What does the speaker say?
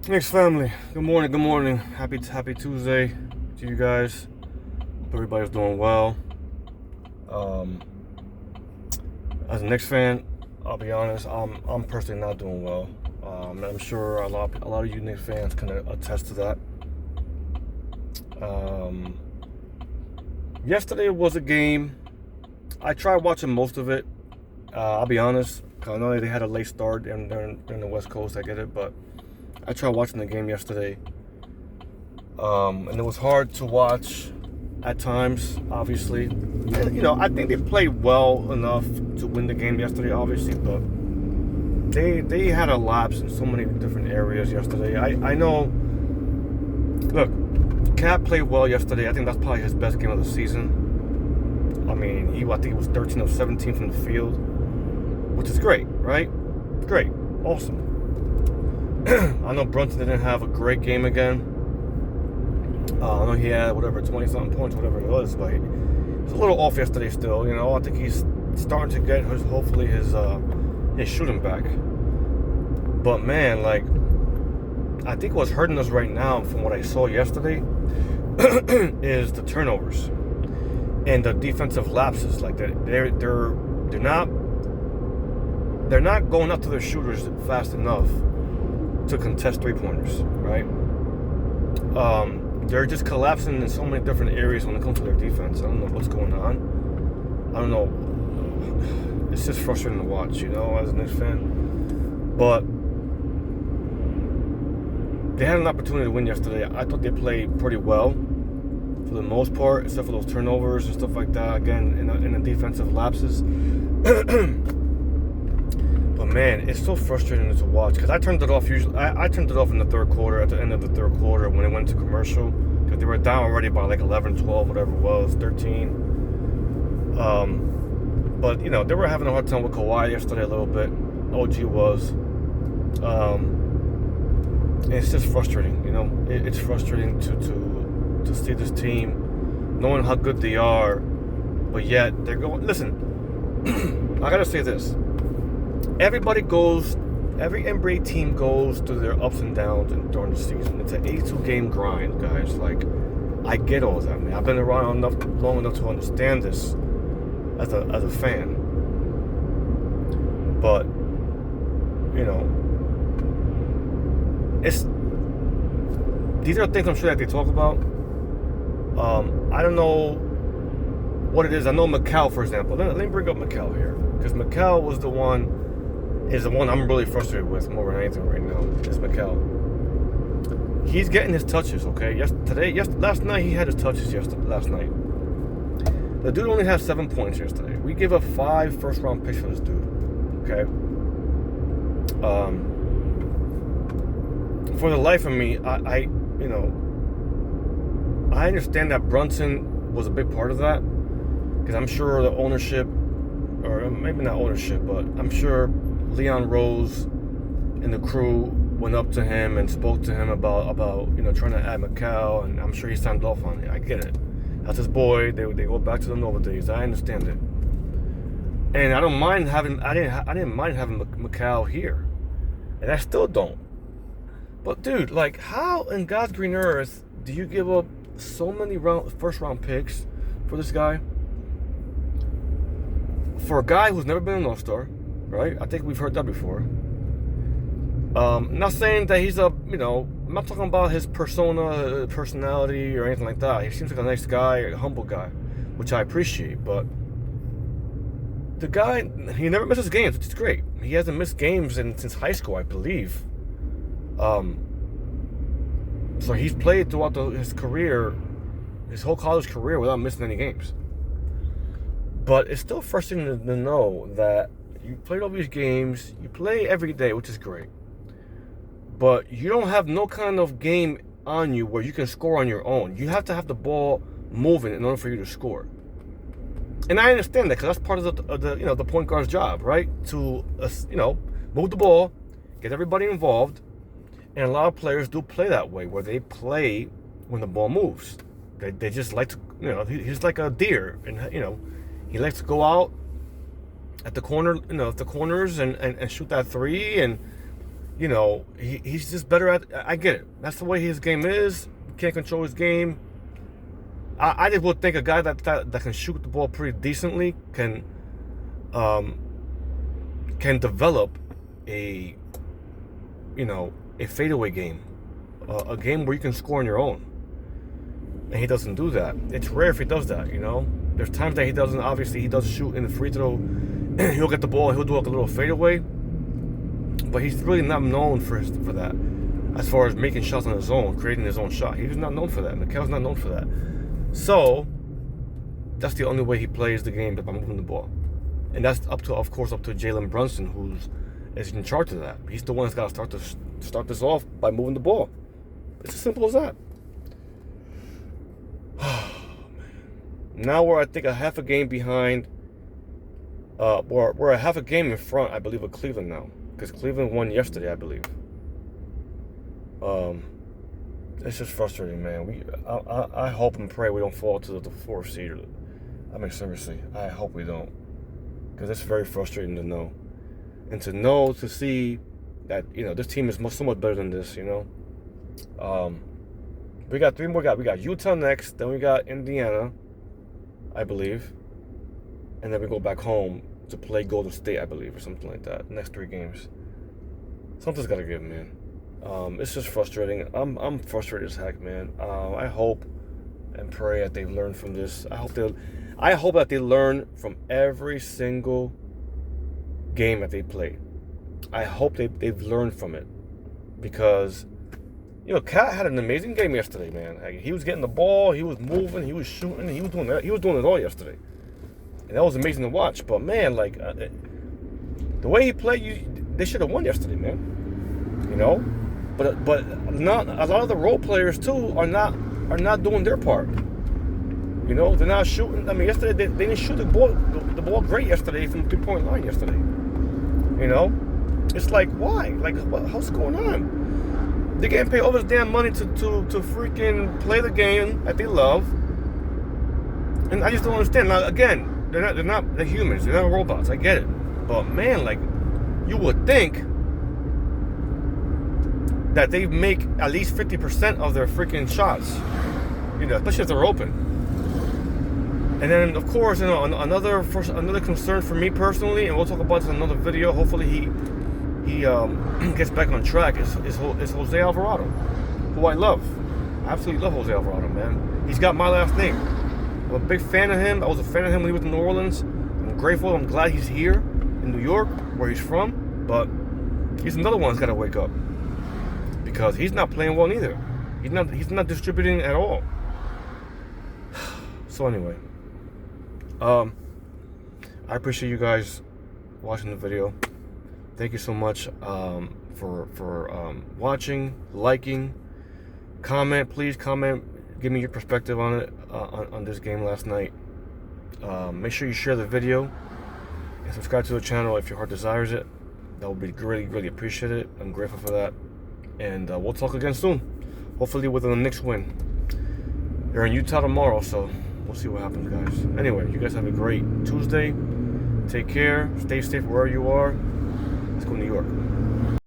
Knicks family, good morning, good morning. Happy Tuesday to you guys. Hope everybody's doing well. Um, as a Knicks fan, I'll be honest, I'm personally not doing well. I'm sure a lot of you Knicks fans can attest to that. Um, Yesterday was a game. I tried watching most of it. I'll be honest, 'cause I know they had a late start and they're in the West Coast. I get it, but I tried watching the game yesterday. And it was hard to watch at times, obviously. And, I think they played well enough to win the game yesterday, obviously, but they had a lapse in so many different areas yesterday. I know, look, Cat played well yesterday. I think that's probably his best game of the season. I mean, I think he was 13 of 17 from the field, which is great, right? Great, awesome. I know Brunson didn't have a great game again. I know he had 20-something points, whatever it was, but he's a little off yesterday still. I think he's starting to get hopefully his shooting back. But man, like, I think what's hurting us right now, from what I saw yesterday, is the turnovers and the defensive lapses. Like they're not going up to their shooters fast enough to contest 3-pointers, right? They're just collapsing in so many different areas when it comes to their defense. I don't know what's going on. I don't know. It's just frustrating to watch, as a Knicks fan. But they had an opportunity to win yesterday. I thought they played pretty well for the most part, except for those turnovers and stuff like that. Again, in the defensive lapses. But man, it's so frustrating to watch because I turned it off. I turned it off in the third quarter, at the end of the third quarter, when it went to commercial, because they were down already by like 11, 12, whatever it was, 13. But they were having a hard time with Kawhi yesterday a little bit. OG was. And it's just frustrating. It's frustrating to see this team, knowing how good they are, but yet they're going. Listen, I gotta say this. Every NBA team goes through their ups and downs during the season. It's an 82-game grind, guys. Like, I get all that, man. I've been around long enough to understand this as a fan. But, these are things I'm sure that they talk about. I don't know what it is. I know Mikal, for example. Let me bring up Mikal here, because Mikal is the one I'm really frustrated with more than anything right now. Is Mikal. He's getting his touches, okay? Last night he had his touches. Last night, the dude only had 7 points yesterday. We give up 5 first-round picks for this dude, okay? For the life of me, I understand that Brunson was a big part of that, because I'm sure the ownership, or maybe not ownership, but I'm sure Leon Rose and the crew went up to him and spoke to him about trying to add Mikal, and I'm sure he signed off on it. I get it. That's his boy. They go back to the Nova days. I understand it, and I didn't mind having Mikal here, and I still don't. But dude, like, how in God's green earth do you give up so many first round picks for this guy? For a guy who's never been an All-Star, right? I think we've heard that before. Not saying that he's I'm not talking about his personality or anything like that. He seems like a nice guy, a humble guy, which I appreciate. But the guy, he never misses games, which is great. He hasn't missed games since high school, I believe. So he's played throughout his career, his whole college career, without missing any games. But it's still frustrating to know that you played all these games, you play every day, which is great, but you don't have no kind of game on you where you can score on your own. You have to have the ball moving in order for you to score. And I understand that, because that's part of the point guard's job, right? To move the ball, get everybody involved. And a lot of players do play that way, where they play when the ball moves. They just like to, he's like a deer, and he likes to go out at the corner, the corners and shoot that three, and he's just better at. I get it. That's the way his game is. He can't control his game. I just would think a guy that can shoot the ball pretty decently can develop a fadeaway game, a game where you can score on your own. And he doesn't do that. It's rare if he does that. There's times that he doesn't. Obviously, he does shoot in the free throw. He'll get the ball. He'll do like a little fadeaway. But he's really not known for that. As far as making shots on his own, creating his own shot, he's not known for that. Mikal's not known for that. So that's the only way he plays the game, by moving the ball. And that's of course up to Jalen Brunson, who's in charge of that. He's the one that's got to start this off by moving the ball. It's as simple as that. Now we're, I think, a half a game behind. We're a half a game in front, I believe, of Cleveland now, because Cleveland won yesterday, I believe. It's just frustrating, man. I hope and pray we don't fall to the 4th seed. I mean, seriously, I hope we don't, because it's very frustrating to know, and to see that this team is so much better than this. We got 3 more guys. We got Utah next, then we got Indiana, I believe, and then we go back home to play Golden State, I believe, or something like that. Next 3 games. Something's got to give, man. It's just frustrating. I'm frustrated as heck, man. I hope and pray that they learn from this. I hope that they learn from every single game that they play. I hope they've learned from it, because Cat had an amazing game yesterday, man. Like, he was getting the ball, he was moving, he was shooting, he was doing that. He was doing it all yesterday, and that was amazing to watch. But man, like the way he played, they should have won yesterday, man. But not a lot of the role players too are not doing their part. They're not shooting. I mean, yesterday they didn't shoot the ball great yesterday from the 3-point line yesterday. It's like, why? Like, what's going on? They're getting paid all this damn money to freaking play the game that they love, and I just don't understand. Now, again, they're humans. They're not robots. I get it, but man, like, you would think that they make at least 50% of their freaking shots, especially if they're open. And then, of course, another concern for me personally, and we'll talk about this in another video. Hopefully, he gets back on track. Is Jose Alvarado, who I love. I absolutely love Jose Alvarado, man. He's got my last name. I'm a big fan of him. I was a fan of him when he was in New Orleans. I'm grateful. I'm glad he's here in New York, where he's from. But he's another one that's got to wake up, because he's not playing well either. He's not distributing at all. So anyway, I appreciate you guys watching the video. Thank you so much for watching, liking, comment. Please comment. Give me your perspective on it, on this game last night. Make sure you share the video and subscribe to the channel if your heart desires it. That would be really, really appreciated. I'm grateful for that. And we'll talk again soon. Hopefully with a Knicks win. They're in Utah tomorrow, so we'll see what happens, guys. Anyway, you guys have a great Tuesday. Take care. Stay safe wherever you are. Let's go to New York.